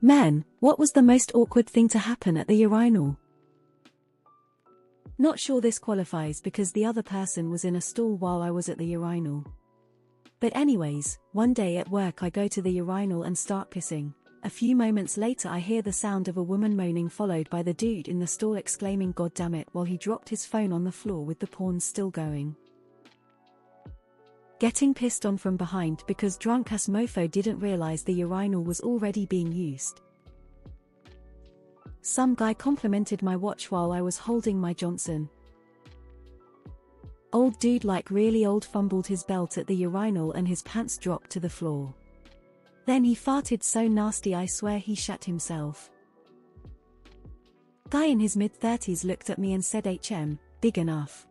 Man, what was the most awkward thing to happen at the urinal? Not sure this qualifies because the other person was in a stall while I was at the urinal. But anyways, one day at work I go to the urinal and start pissing. A few moments later I hear the sound of a woman moaning followed by the dude in the stall exclaiming "God damn it" while he dropped his phone on the floor with the porn still going. Getting pissed on from behind because drunk-ass mofo didn't realize the urinal was already being used. Some guy complimented my watch while I was holding my Johnson. Old dude like really old fumbled his belt at the urinal and his pants dropped to the floor. Then he farted so nasty I swear he shat himself. Guy in his mid-30s looked at me and said big enough.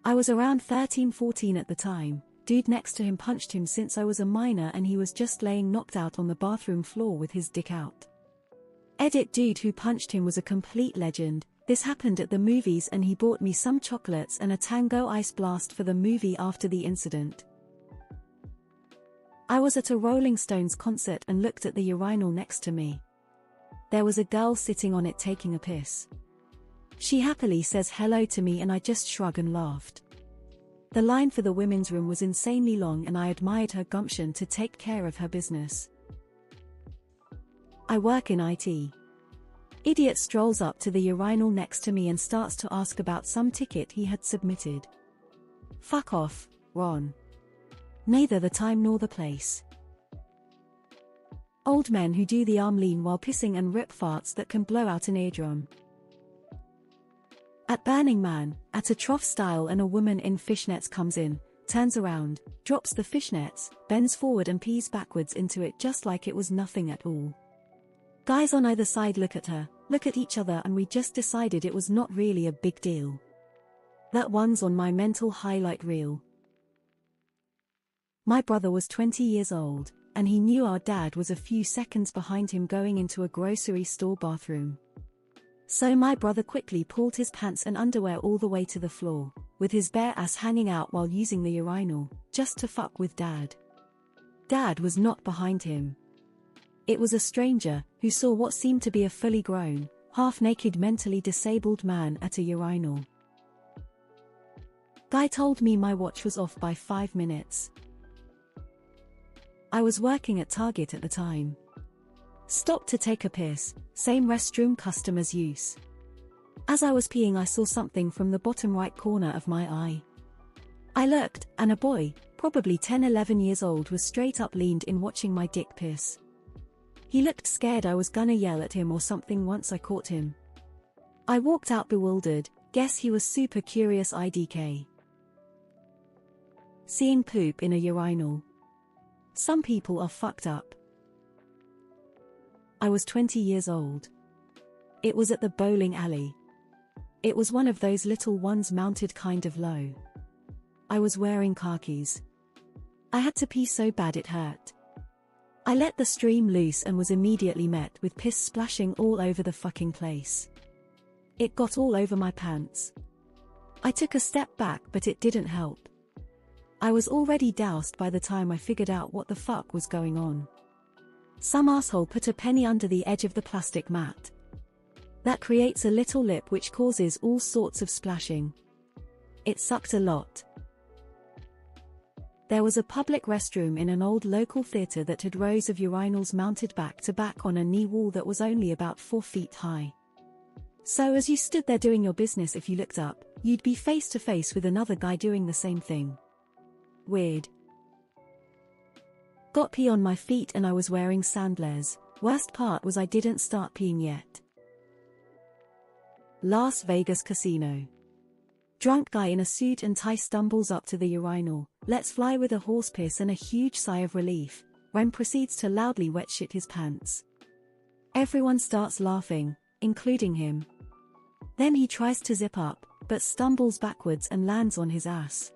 I was around 13-14 at the time. Dude next to him punched him since I was a minor and he was just laying knocked out on the bathroom floor with his dick out. Edit dude who punched him was a complete legend. This happened at the movies and he bought me some chocolates and a Tango Ice Blast for the movie after the incident. I was at a Rolling Stones concert and looked at the urinal next to me. There was a girl sitting on it taking a piss. She happily says hello to me and I just shrug and laughed. The line for the women's room was insanely long and I admired her gumption to take care of her business. I work in IT. Idiot strolls up to the urinal next to me and starts to ask about some ticket he had submitted. Fuck off, Ron. Neither the time nor the place. Old men who do the arm lean while pissing and rip farts that can blow out an eardrum. At Burning Man, at a trough style and a woman in fishnets comes in, turns around, drops the fishnets, bends forward and pees backwards into it just like it was nothing at all. Guys on either side look at her, look at each other and we just decided it was not really a big deal. That one's on my mental highlight reel. My brother was 20 years old, and he knew our dad was a few seconds behind him going into a grocery store bathroom. So my brother quickly pulled his pants and underwear all the way to the floor, with his bare ass hanging out while using the urinal, just to fuck with Dad. Dad was not behind him. It was a stranger, who saw what seemed to be a fully grown, half-naked mentally disabled man at a urinal. Guy told me my watch was off by 5 minutes. I was working at Target at the time. Stopped to take a piss, same restroom customers use. As I was peeing I saw something from the bottom right corner of my eye. I looked, and a boy, probably 10-11 years old was straight up leaned in watching my dick piss. He looked scared I was gonna yell at him or something once I caught him. I walked out bewildered, guess he was super curious IDK. Seeing poop in a urinal. Some people are fucked up. I was 20 years old. It was at the bowling alley. It was one of those little ones mounted kind of low. I was wearing khakis. I had to pee so bad it hurt. I let the stream loose and was immediately met with piss splashing all over the fucking place. It got all over my pants. I took a step back but it didn't help. I was already doused by the time I figured out what the fuck was going on. Some asshole put a penny under the edge of the plastic mat. That creates a little lip which causes all sorts of splashing. It sucked a lot. There was a public restroom in an old local theatre that had rows of urinals mounted back to back on a knee wall that was only about 4 feet high. So as you stood there doing your business, if you looked up, you'd be face to face with another guy doing the same thing. Weird. Got pee on my feet and I was wearing sandals. Worst part was I didn't start peeing yet. Las Vegas Casino. Drunk guy in a suit and tie stumbles up to the urinal, lets fly with a horse piss and a huge sigh of relief, when proceeds to loudly wet shit his pants. Everyone starts laughing, including him. Then he tries to zip up, but stumbles backwards and lands on his ass.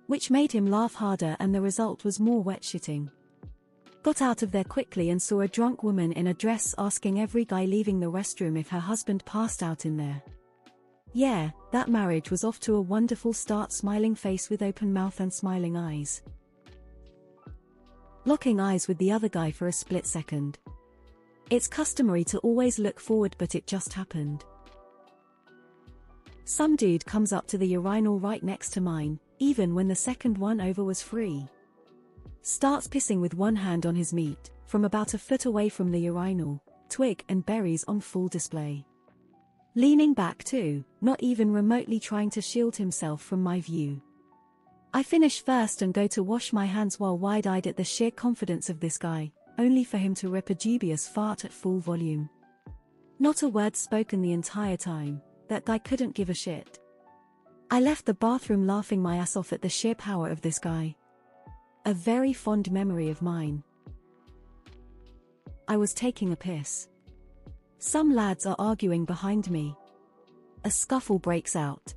Which made him laugh harder and the result was more wet shitting. Got out of there quickly and saw a drunk woman in a dress asking every guy leaving the restroom if her husband passed out in there. Yeah, that marriage was off to a wonderful start. Smiling face with open mouth and smiling eyes. Locking eyes with the other guy for a split second. It's customary to always look forward, but it just happened. Some dude comes up to the urinal right next to mine, even when the second one over was free. Starts pissing with one hand on his meat, from about a foot away from the urinal, twig and berries on full display. Leaning back too, not even remotely trying to shield himself from my view. I finish first and go to wash my hands while wide-eyed at the sheer confidence of this guy, only for him to rip a dubious fart at full volume. Not a word spoken the entire time. That guy couldn't give a shit. I left the bathroom laughing my ass off at the sheer power of this guy. A very fond memory of mine. I was taking a piss. Some lads are arguing behind me. A scuffle breaks out.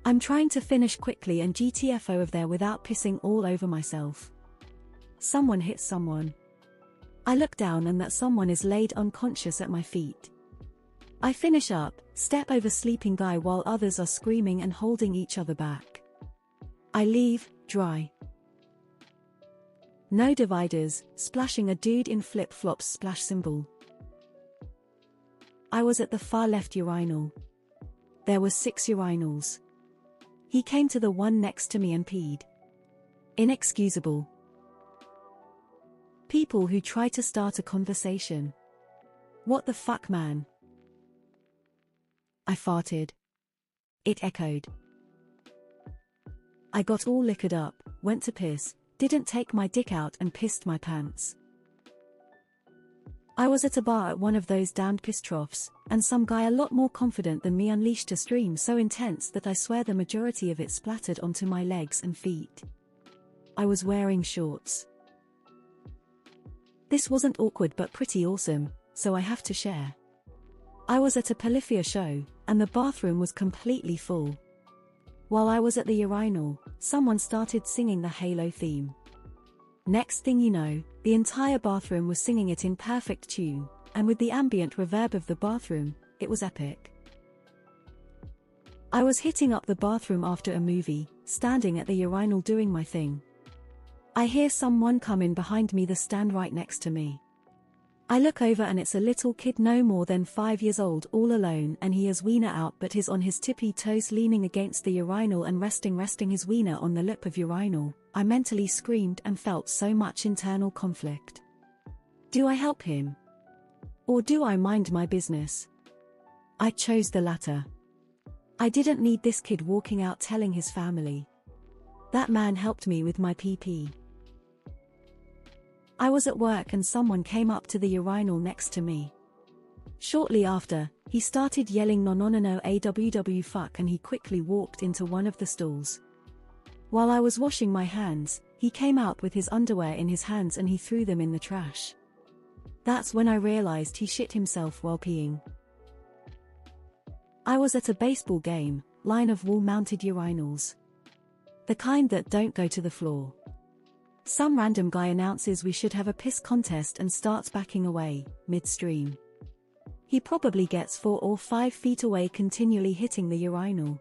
I'm trying to finish quickly and GTFO of there without pissing all over myself. Someone hits someone. I look down and that someone is laid unconscious at my feet. I finish up, step over sleeping guy while others are screaming and holding each other back. I leave, dry. No dividers, splashing a dude in flip-flops splash symbol. I was at the far left urinal. There were 6 urinals. He came to the one next to me and peed. Inexcusable. People who try to start a conversation. What the fuck, man? I farted. It echoed. I got all liquored up, went to piss, didn't take my dick out and pissed my pants. I was at a bar at one of those damned piss troughs, and some guy a lot more confident than me unleashed a stream so intense that I swear the majority of it splattered onto my legs and feet. I was wearing shorts. This wasn't awkward but pretty awesome, so I have to share. I was at a Polyphia show, and the bathroom was completely full. While I was at the urinal, someone started singing the Halo theme. Next thing you know, the entire bathroom was singing it in perfect tune, and with the ambient reverb of the bathroom, it was epic. I was hitting up the bathroom after a movie, standing at the urinal doing my thing. I hear someone come in behind me, the stand right next to me. I look over and it's a little kid no more than 5 years old all alone, and he has wiener out but is on his tippy toes leaning against the urinal and resting his wiener on the lip of urinal. I mentally screamed and felt so much internal conflict. Do I help him? Or do I mind my business? I chose the latter. I didn't need this kid walking out telling his family. That man helped me with my PP. I was at work and someone came up to the urinal next to me. Shortly after, he started yelling no aww fuck, and he quickly walked into one of the stalls. While I was washing my hands, he came out with his underwear in his hands and he threw them in the trash. That's when I realized he shit himself while peeing. I was at a baseball game, line of wall-mounted urinals. The kind that don't go to the floor. Some random guy announces we should have a piss contest and starts backing away, midstream. He probably gets 4 or 5 feet away, continually hitting the urinal.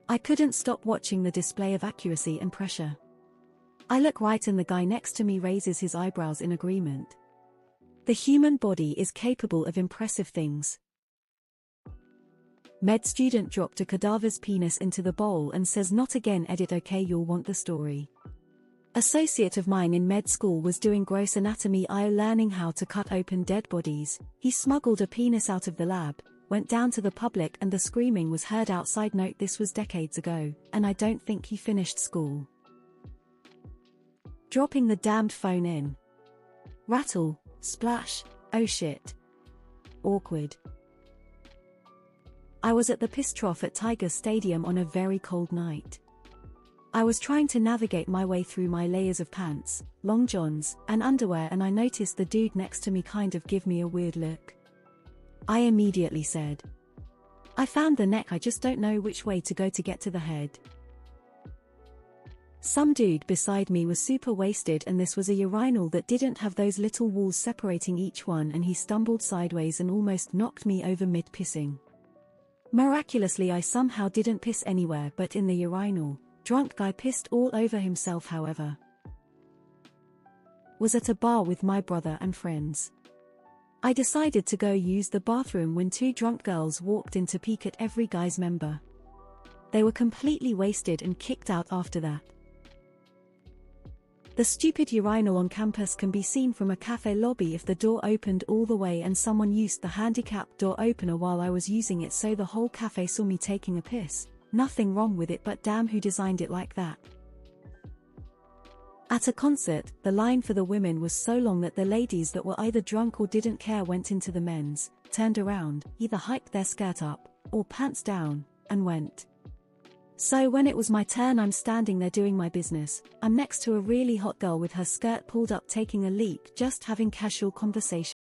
I couldn't stop watching the display of accuracy and pressure. I look right and the guy next to me raises his eyebrows in agreement. The human body is capable of impressive things. Med student dropped a cadaver's penis into the bowl and says not again, edit okay, you'll want the story. Associate of mine in med school was doing gross anatomy IO, learning how to cut open dead bodies. He smuggled a penis out of the lab, went down to the public and the screaming was heard outside. Note this was decades ago, and I don't think he finished school. Dropping the damned phone in. Rattle, splash, oh shit. Awkward. I was at the piss trough at Tiger Stadium on a very cold night. I was trying to navigate my way through my layers of pants, long johns, and underwear, and I noticed the dude next to me kind of give me a weird look. I immediately said, I found the neck, I just don't know which way to go to get to the head. Some dude beside me was super wasted, and this was a urinal that didn't have those little walls separating each one, and he stumbled sideways and almost knocked me over mid-pissing. Miraculously I somehow didn't piss anywhere but in the urinal. Drunk guy pissed all over himself, however. Was at a bar with my brother and friends. I decided to go use the bathroom when two drunk girls walked in to peek at every guy's member. They were completely wasted and kicked out after that. The stupid urinal on campus can be seen from a cafe lobby if the door opened all the way and someone used the handicap door opener while I was using it, so the whole cafe saw me taking a piss. Nothing wrong with it, but damn, who designed it like that? At a concert, the line for the women was so long that the ladies that were either drunk or didn't care went into the men's, turned around, either hiked their skirt up, or pants down, and went. So when it was my turn, I'm standing there doing my business. I'm next to a really hot girl with her skirt pulled up taking a leak, just having casual conversation.